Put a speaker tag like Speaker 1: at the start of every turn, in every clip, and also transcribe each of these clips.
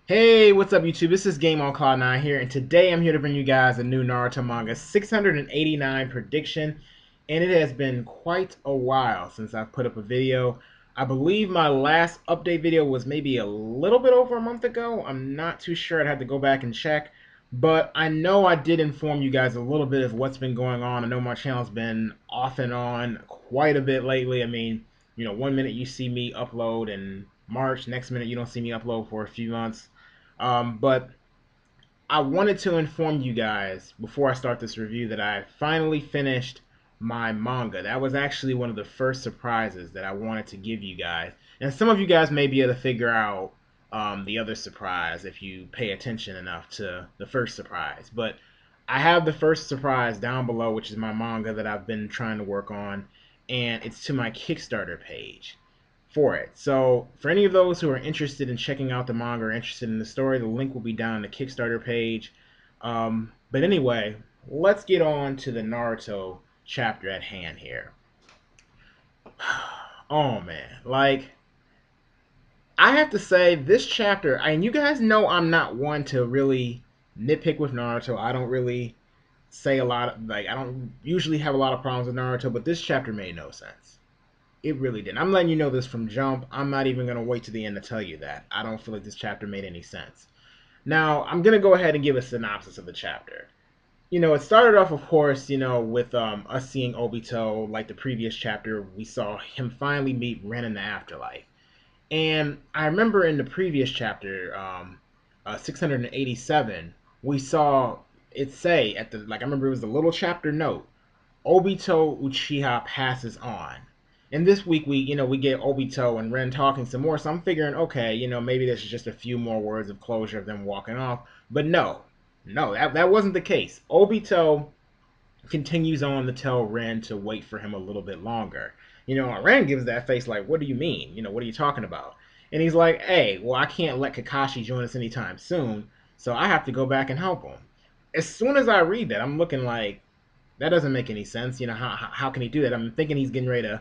Speaker 1: Hey, what's up YouTube? This is Game on Cloud 9 here, and today I'm here to bring you guys a new Naruto manga 689 prediction, and it has been quite a while since I've put up a video. I believe my last update video was maybe a little bit over a month ago. I'm not too sure. I'd have to go back and check, but I know I did inform you guys a little bit of what's been going on. I know my channel's been off and on quite a bit lately. I mean, one minute you see me upload in March, next minute you don't see me upload for a few months. But I wanted to inform you guys before I start this review that I finally finished my manga. That was actually one of the first surprises that I wanted to give you guys. And some of you guys may be able to figure out the other surprise if you pay attention enough to the first surprise. But I have the first surprise down below, which is my manga that I've been trying to work on, and it's to my Kickstarter page for it. So for any of those who are interested in checking out the manga or interested in the story, the link will be down on the Kickstarter page. But anyway, let's get on to the Naruto chapter at hand here. Oh man, like I have to say this chapter, and you guys know I'm not one to really nitpick with Naruto. I don't really say a lot of, like I don't usually have a lot of problems with Naruto, but this chapter made no sense. It really didn't. I'm letting you know this from jump. I'm not even going to wait to the end to tell you that. I don't feel like this chapter made any sense. Now, I'm going to go ahead and give a synopsis of the chapter. It started off, of course, with us seeing Obito. Like the previous chapter, we saw him finally meet Ren in the afterlife. And I remember in the previous chapter, 687, we saw it say at the, like, I remember it was the little chapter note, Obito Uchiha passes on. And this week we get Obito and Ren talking some more, so I'm figuring, okay, maybe there's just a few more words of closure of them walking off. But no, that wasn't the case. Obito continues on to tell Ren to wait for him a little bit longer. Ren gives that face like, what do you mean? What are you talking about? And he's like, hey, well, I can't let Kakashi join us anytime soon, so I have to go back and help him. As soon as I read that, I'm looking like, that doesn't make any sense. How can he do that? I'm thinking he's getting ready to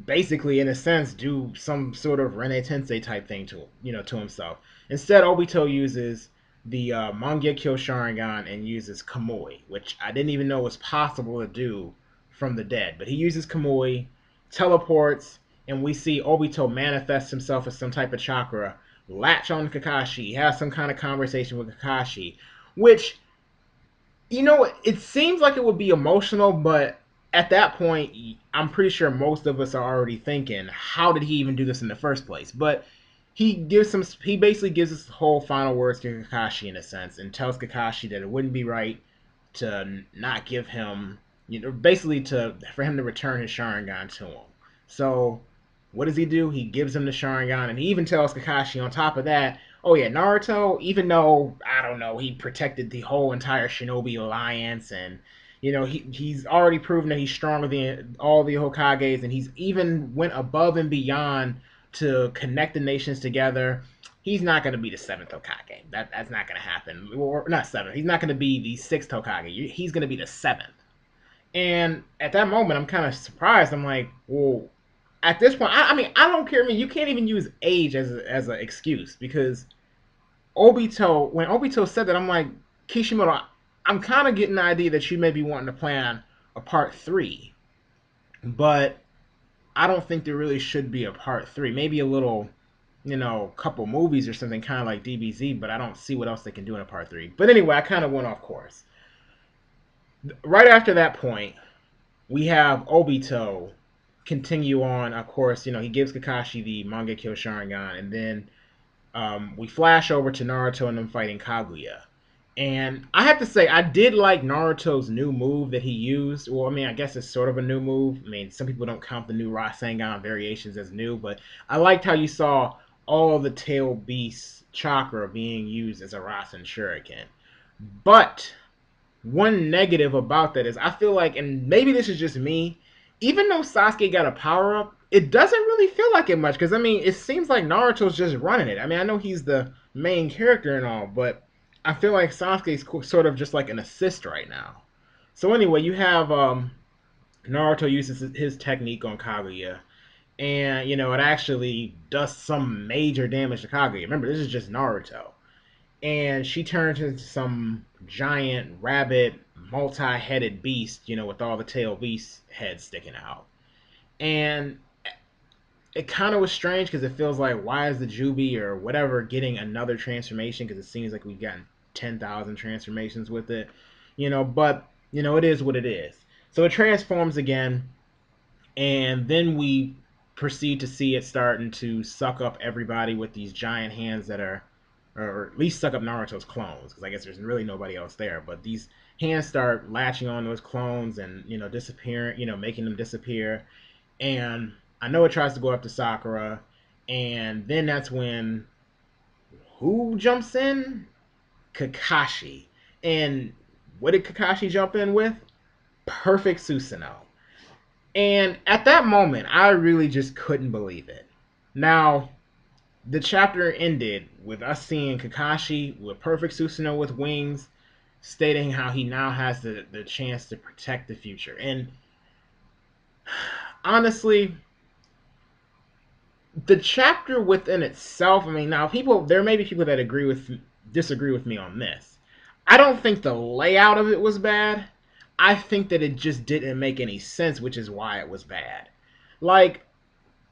Speaker 1: basically, in a sense, do some sort of Rene Tensei type thing to himself. Instead, Obito uses the Manga Kyo Sharingan and uses Kamui, which I didn't even know was possible to do from the dead. But he uses Kamui, teleports, and we see Obito manifest himself as some type of chakra, latch on Kakashi, have some kind of conversation with Kakashi, which, it seems like it would be emotional, but at that point, I'm pretty sure most of us are already thinking, how did he even do this in the first place? But he basically gives us the whole final words to Kakashi in a sense, and tells Kakashi that it wouldn't be right to not give him, basically for him to return his Sharingan to him. So what does he do? He gives him the Sharingan, and he even tells Kakashi on top of that, oh yeah, Naruto, even though, I don't know, he protected the whole entire Shinobi Alliance, and he's already proven that he's stronger than all the Hokages, and he's even went above and beyond to connect the nations together. He's not going to be the seventh Hokage. That's not going to happen. Or not seventh. He's not going to be the sixth Hokage. He's going to be the seventh. And at that moment, I'm kind of surprised. I'm like, well, at this point, I mean, I don't care. I mean, you can't even use age as an excuse, because when Obito said that, I'm like, Kishimoto, I'm kind of getting the idea that you may be wanting to plan a part 3, but I don't think there really should be a part 3. Maybe a little, couple movies or something, kind of like DBZ, but I don't see what else they can do in a part 3. But anyway, I kind of went off course. Right after that point, we have Obito continue on. Of course, he gives Kakashi the Manga Kyo Sharingan, and then we flash over to Naruto and them fighting Kaguya. And I have to say, I did like Naruto's new move that he used. Well, I mean, I guess it's sort of a new move. I mean, some people don't count the new Rasengan variations as new, but I liked how you saw all the tail beast chakra being used as a Rasen Shuriken. But one negative about that is I feel like, and maybe this is just me, even though Sasuke got a power up, it doesn't really feel like it much. Because, I mean, it seems like Naruto's just running it. I mean, I know he's the main character and all, but I feel like Sasuke's sort of just like an assist right now. So anyway, you have Naruto uses his technique on Kaguya, and it actually does some major damage to Kaguya. Remember, this is just Naruto, and she turns into some giant rabbit, multi-headed beast, with all the tail beast heads sticking out. And it kind of was strange because it feels like, why is the Jubi or whatever getting another transformation? Because it seems like we've gotten 10,000 transformations with it, But it is what it is. So it transforms again, and then we proceed to see it starting to suck up everybody with these giant hands that are, or at least suck up Naruto's clones, because I guess there's really nobody else there. But these hands start latching on those clones and disappearing, making them disappear. And I know it tries to go up to Sakura, and then that's when who jumps in? Kakashi. And what did Kakashi jump in with? Perfect Susanoo. And at that moment, I really just couldn't believe it. Now, the chapter ended with us seeing Kakashi with perfect Susanoo with wings, stating how he now has the chance to protect the future. And honestly, the chapter within itself, I mean, now there may be people that disagree with me on this. I don't think the layout of it was bad. I think that it just didn't make any sense, which is why it was bad. Like,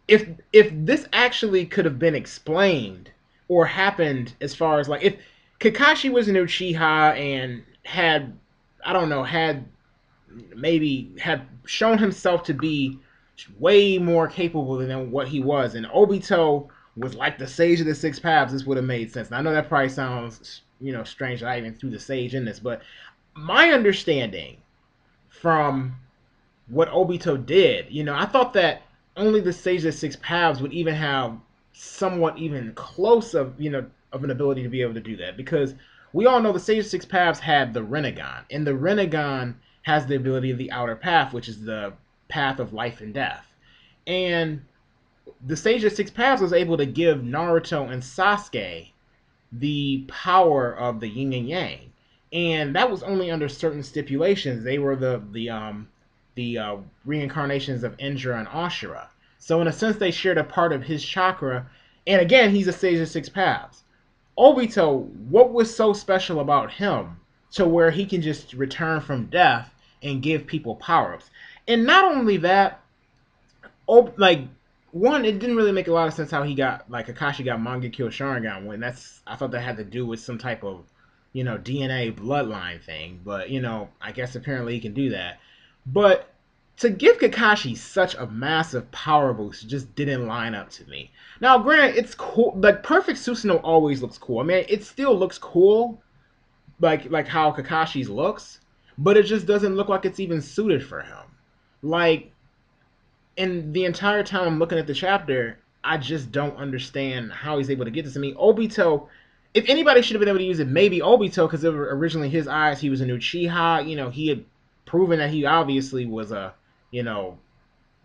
Speaker 1: if this actually could have been explained or happened, as far as like if Kakashi was an Uchiha and had, I don't know, maybe had shown himself to be way more capable than what he was, and Obito was like the Sage of the Six Paths, this would have made sense. And I know that probably sounds strange that I even threw the Sage in this, but my understanding from what Obito did, I thought that only the Sage of the Six Paths would even have somewhat even close of of an ability to be able to do that, because we all know the Sage of the Six Paths had the Rinnegan, and the Rinnegan has the ability of the Outer Path, which is the path of life and death. And the Sage of the Six Paths was able to give Naruto and Sasuke the power of the yin and yang, and that was only under certain stipulations. They were the reincarnations of Indra and Ashura. So in a sense, they shared a part of his chakra. And again, he's a Sage of Six Paths. Obito, what was so special about him to where he can just return from death and give people power-ups? And not only that, like, one, it didn't really make a lot of sense how he got, like, Kakashi got Manga Kill Sharingan when I thought that had to do with some type of, DNA bloodline thing. But, I guess apparently he can do that. But to give Kakashi such a massive power boost just didn't line up to me. Now, granted, it's cool. Like, Perfect Susanoo always looks cool. I mean, it still looks cool, like how Kakashi's looks, but it just doesn't look like it's even suited for him. Like, and the entire time I'm looking at the chapter, I just don't understand how he's able to get this. I mean, Obito, if anybody should have been able to use it, maybe Obito, because originally his eyes, he was an Uchiha. He had proven that he obviously was a,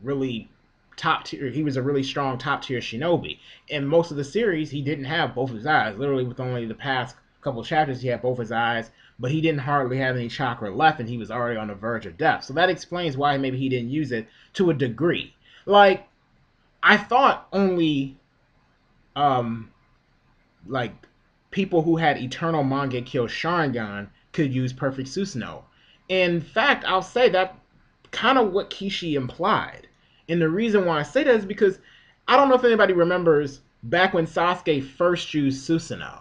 Speaker 1: really top tier. He was a really strong top tier shinobi. In most of the series, he didn't have both his eyes. Literally, with only the past couple chapters, he had both his eyes, but he didn't hardly have any chakra left, and he was already on the verge of death. So that explains why maybe he didn't use it to a degree. Like, I thought only, like, people who had Eternal Manga Kill Sharingan could use Perfect Susanoo. In fact, I'll say that kind of what Kishi implied. And the reason why I say that is because I don't know if anybody remembers back when Sasuke first used Susanoo.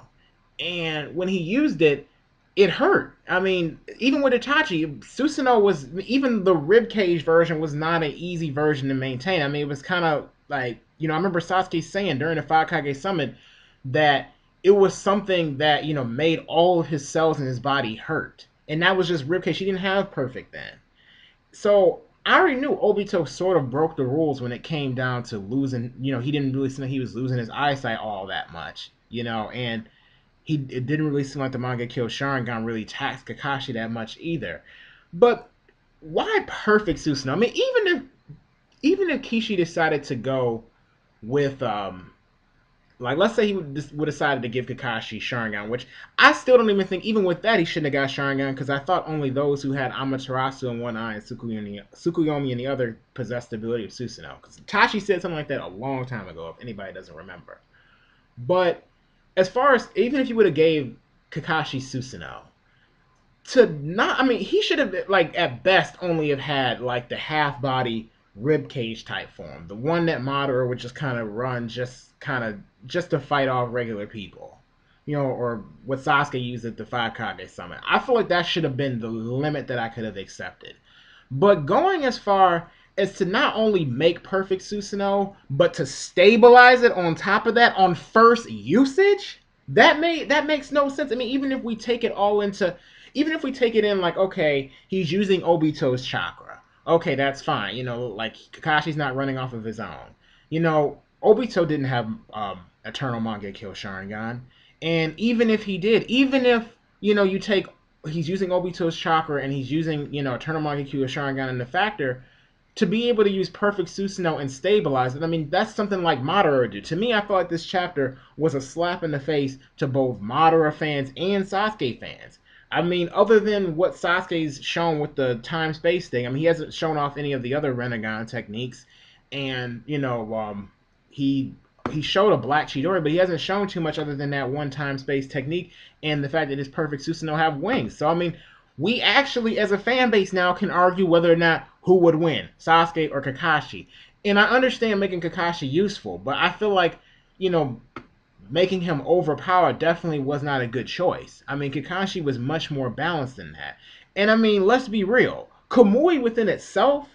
Speaker 1: And when he used it, it hurt. I mean, even with Itachi, Susanoo was, even the ribcage version was not an easy version to maintain. I mean, it was kind of like, I remember Sasuke saying during the 5 Kage Summit that it was something that, made all of his cells in his body hurt. And that was just ribcage. He didn't have perfect then. So I already knew Obito sort of broke the rules when it came down to losing. He didn't really seem like he was losing his eyesight all that much. And it didn't really seem like the Manga Kill Sharingan really taxed Kakashi that much either. But why Perfect Susanoo? I mean, even if Kishi decided to go with Like, let's say he would decided to give Kakashi Sharingan, which I still don't even think, even with that, he shouldn't have got Sharingan, because I thought only those who had Amaterasu in one eye and Tsukuyomi in the other possessed the ability of Susanoo. Because Tachi said something like that a long time ago, if anybody doesn't remember. But as far as, even if you would have gave Kakashi Susanoo, to not, I mean, he should have, like, at best only have had like the half body rib cage type form, the one that Madara would just kind of run, just to fight off regular people, or what Sasuke used at the Five Kage Summit. I feel like that should have been the limit that I could have accepted. But going as far as to not only make perfect Susanoo, but to stabilize it on top of that on first usage, that makes no sense. I mean, even if we take it in, like, okay, he's using Obito's chakra. Okay, that's fine. Like, Kakashi's not running off of his own. Obito didn't have Eternal Manga Kill Sharingan. And even if he did, even if, you take, he's using Obito's chakra and he's using, Eternal Manga Kill Sharingan and the factor, to be able to use Perfect Susanoo and stabilize it, I mean, that's something like Madara would do. To me, I feel like this chapter was a slap in the face to both Madara fans and Sasuke fans. I mean, other than what Sasuke's shown with the time-space thing, I mean, he hasn't shown off any of the other Rinnegan techniques. And, he showed a Black Chidori, but he hasn't shown too much other than that one time-space technique and the fact that his Perfect Susanoo have wings. So, I mean, we actually, as a fan base now, can argue whether or not who would win, Sasuke or Kakashi. And I understand making Kakashi useful, but I feel like, making him overpowered definitely was not a good choice. I mean, Kakashi was much more balanced than that. And I mean, let's be real. Kamui within itself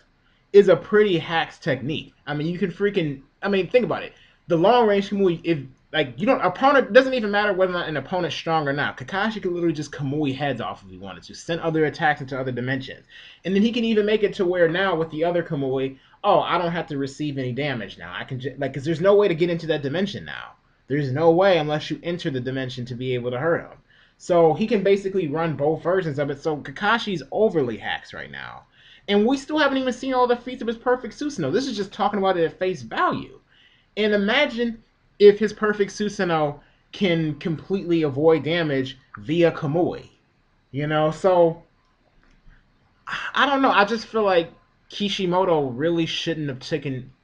Speaker 1: is a pretty hacks technique. I mean, you can think about it. The long range Kamui, if, like, opponent, doesn't even matter whether or not an opponent's strong or not. Kakashi could literally just Kamui heads off if he wanted to, send other attacks into other dimensions. And then he can even make it to where now with the other Kamui, oh, I don't have to receive any damage now. I can because there's no way to get into that dimension now. There's no way unless you enter the dimension to be able to hurt him. So he can basically run both versions of it. So Kakashi's overly hacks right now. And we still haven't even seen all the feats of his Perfect Susanoo. This is just talking about it at face value. And imagine if his Perfect Susanoo can completely avoid damage via Kamui. So I don't know. I just feel like Kishimoto really shouldn't have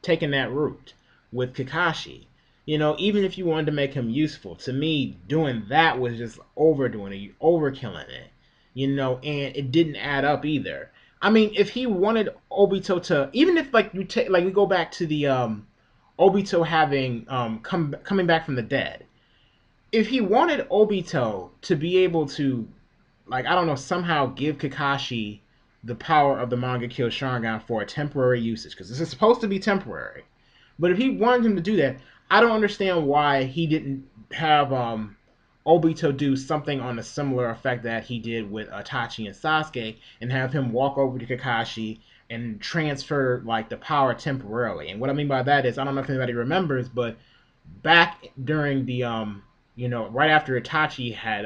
Speaker 1: taken that route with Kakashi. Even if you wanted to make him useful, to me, doing that was just overdoing it, overkilling it. And it didn't add up either. I mean, if he wanted Obito to, even if like we go back to the Obito having coming back from the dead, if he wanted Obito to be able to, like, I don't know, somehow give Kakashi the power of the Manga Kill Sharingan for a temporary usage, because this is supposed to be temporary. But if he wanted him to do that, I don't understand why he didn't have Obito do something on a similar effect that he did with Itachi and Sasuke, and have him walk over to Kakashi and transfer, like, the power temporarily. And what I mean by that is, I don't know if anybody remembers, but back during the right after Itachi had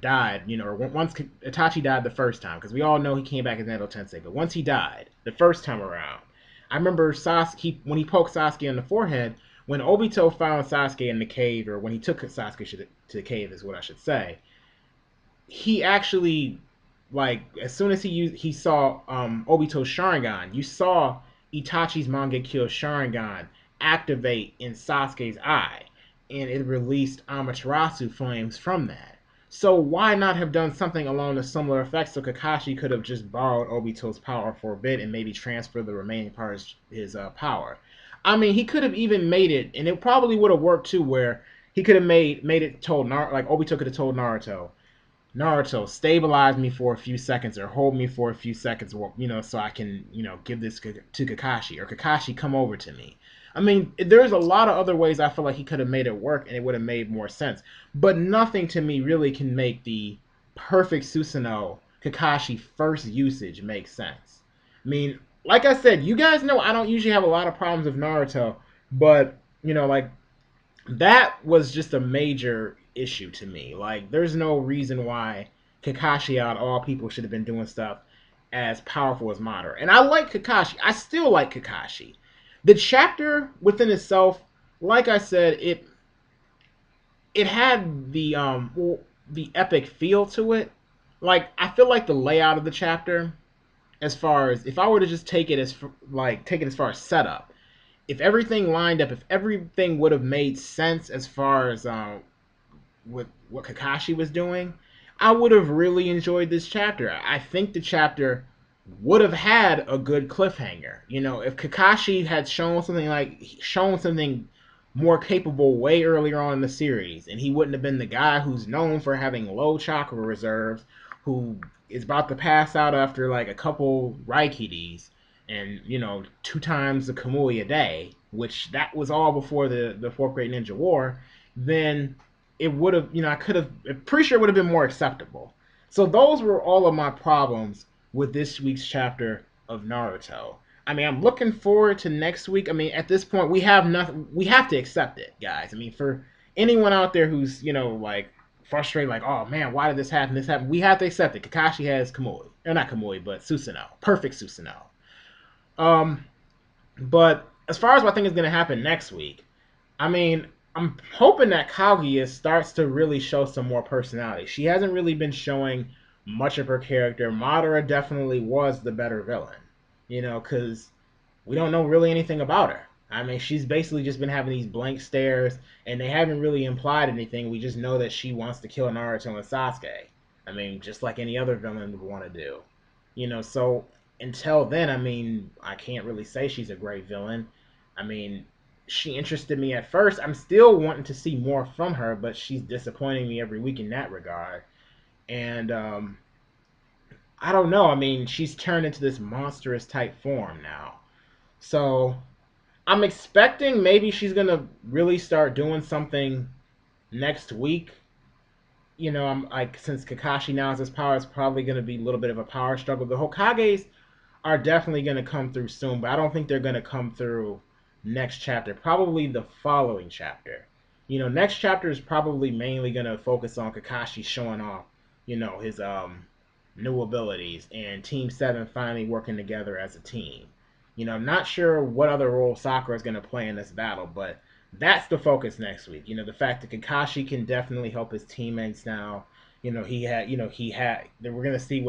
Speaker 1: died, or once Itachi died the first time, because we all know he came back as Nato Tensei, but once he died the first time around, I remember when he poked Sasuke in the forehead, when Obito found Sasuke in the cave, or when he took Sasuke to the cave is what I should say, he actually, like, as soon as he saw Obito's Sharingan, you saw Itachi's Manga Kill Sharingan activate in Sasuke's eye, and it released Amaterasu flames from that. So why not have done something along the similar effects, so Kakashi could have just borrowed Obito's power for a bit and maybe transfer the remaining part of his power? I mean, he could have even made it, and it probably would have worked too, where he could have made it told like Obito could have told Naruto, stabilize me for a few seconds, or hold me for a few seconds, so I can, give this to Kakashi, or Kakashi, come over to me. I mean, there's a lot of other ways I feel like he could have made it work, and it would have made more sense. But nothing to me really can make the perfect Susanoo Kakashi first usage make sense. I mean, like I said, you guys know I don't usually have a lot of problems with Naruto, but, like, that was just a major issue to me. Like, there's no reason why Kakashi, out of all people, should have been doing stuff as powerful as Madara. And I like Kakashi. I still like Kakashi. The chapter within itself like I said, it had the epic feel to it. Like I feel like the layout of the chapter, as far as if I were to just take it as far as setup, if everything lined up, if everything would have made sense as far as with what Kakashi was doing, I would have really enjoyed this chapter. I think the chapter would have had a good cliffhanger. You know, if Kakashi had shown something more capable way earlier on in the series, and he wouldn't have been the guy who's known for having low chakra reserves, who is about to pass out after like a couple Raikidis, and you know 2 times the Kamui a day, which that was all before the fourth Great Ninja War, then it would have, you know, I could have, pretty sure it would have been more acceptable. So those were all of my problems with this week's chapter of Naruto. I mean, I'm looking forward to next week. I mean, at this point, we have nothing. We have to accept it, guys. I mean, for anyone out there who's, you know, like frustrated, like, oh man, why did this happen? This happened. We have to accept it. Kakashi has Kamui, or not Kamui, but Susanoo, perfect Susanoo. Um, but as far as what I think is going to happen next week, I mean, I'm hoping that Kaguya starts to really show some more personality. She hasn't really been showing much of her character. Madara definitely was the better villain, you know, because we don't know really anything about her. I mean, she's basically just been having these blank stares, and they haven't really implied anything. We just know that she wants to kill Naruto and Sasuke. I mean, just like any other villain would want to do. You know, so until then, I mean, I can't really say she's a great villain. I mean, she interested me at first. I'm still wanting to see more from her, but she's disappointing me every week in that regard. And I don't know. I mean, she's turned into this monstrous type form now. So I'm expecting maybe she's gonna really start doing something next week. You know, I'm like, since Kakashi now has his power, it's probably gonna be a little bit of a power struggle. The Hokages are definitely gonna come through soon, but I don't think they're gonna come through next chapter. Probably the following chapter. You know, next chapter is probably mainly gonna focus on Kakashi showing off, you know, his new abilities and Team Seven finally working together as a team. You know, I'm not sure what other role Sakura is going to play in this battle, but that's the focus next week. You know, the fact that Kakashi can definitely help his teammates now. We're going to see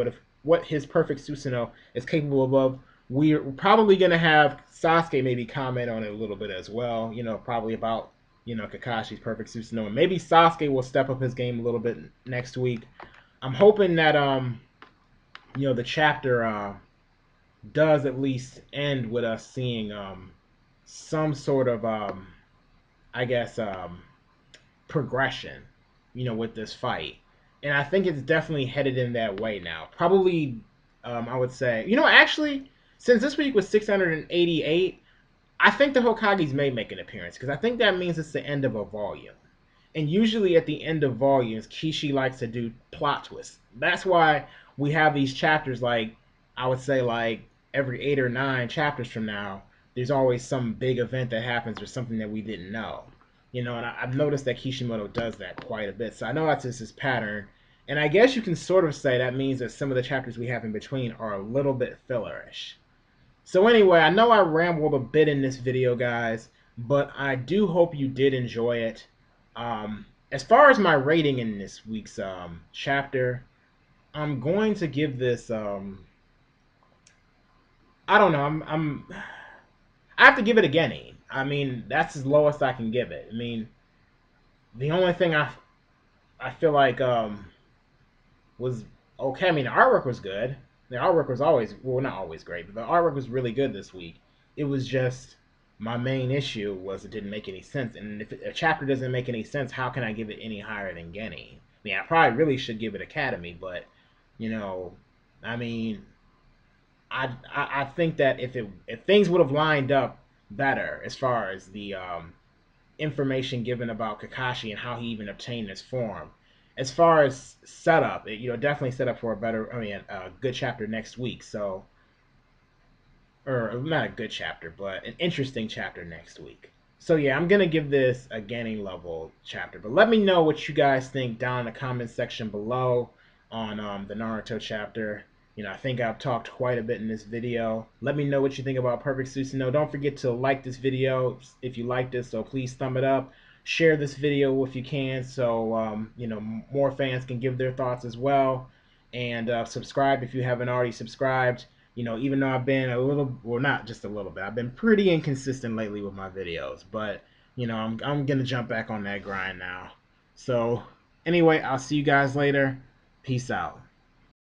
Speaker 1: what his perfect Susanoo is capable of. We're probably going to have Sasuke maybe comment on it a little bit as well. You know, probably about, you know, Kakashi's perfect Susanoo, and maybe Sasuke will step up his game a little bit next week. I'm hoping that you know, the chapter does at least end with us seeing some sort of I guess progression, you know, with this fight. And I think it's definitely headed in that way now. Probably I would say, you know, actually, since this week was 688, I think the Hokages may make an appearance, because I think that means it's the end of a volume. And usually at the end of volumes, Kishi likes to do plot twists. That's why we have these chapters, like, I would say, like, every 8 or 9 chapters from now, there's always some big event that happens or something that we didn't know. You know, and I've noticed that Kishimoto does that quite a bit. So I know that's just his pattern. And I guess you can sort of say that means that some of the chapters we have in between are a little bit fillerish. So anyway, I know I rambled a bit in this video, guys, but I do hope you did enjoy it. As far as my rating in this week's chapter, I'm going to give this. I don't know. I have to give it a Genny. I mean, that's as low as I can give it. I mean, the only thing I feel like was okay. I mean, the artwork was good. The artwork was always, well, not always great, but the artwork was really good this week. It was just, my main issue was it didn't make any sense. And if a chapter doesn't make any sense, how can I give it any higher than Genny? I mean, I probably really should give it Academy, but, you know, I mean, I think that if things would have lined up better as far as the information given about Kakashi and how he even obtained this form, as far as setup, you know, definitely set up for a good chapter next week. So, or not a good chapter, but an interesting chapter next week. So yeah, I'm gonna give this a Genny level chapter. But let me know what you guys think down in the comment section below on the Naruto chapter. I think I've talked quite a bit in this video. Let me know what you think about Perfect Susanoo. Don't forget to like this video if you liked it, so please thumb it up. Share this video if you can, so more fans can give their thoughts as well. And subscribe if you haven't already subscribed. Even though I've been a little, well, not just a little bit, I've been pretty inconsistent lately with my videos, but I'm gonna jump back on that grind now. So anyway, I'll see you guys later. Peace out.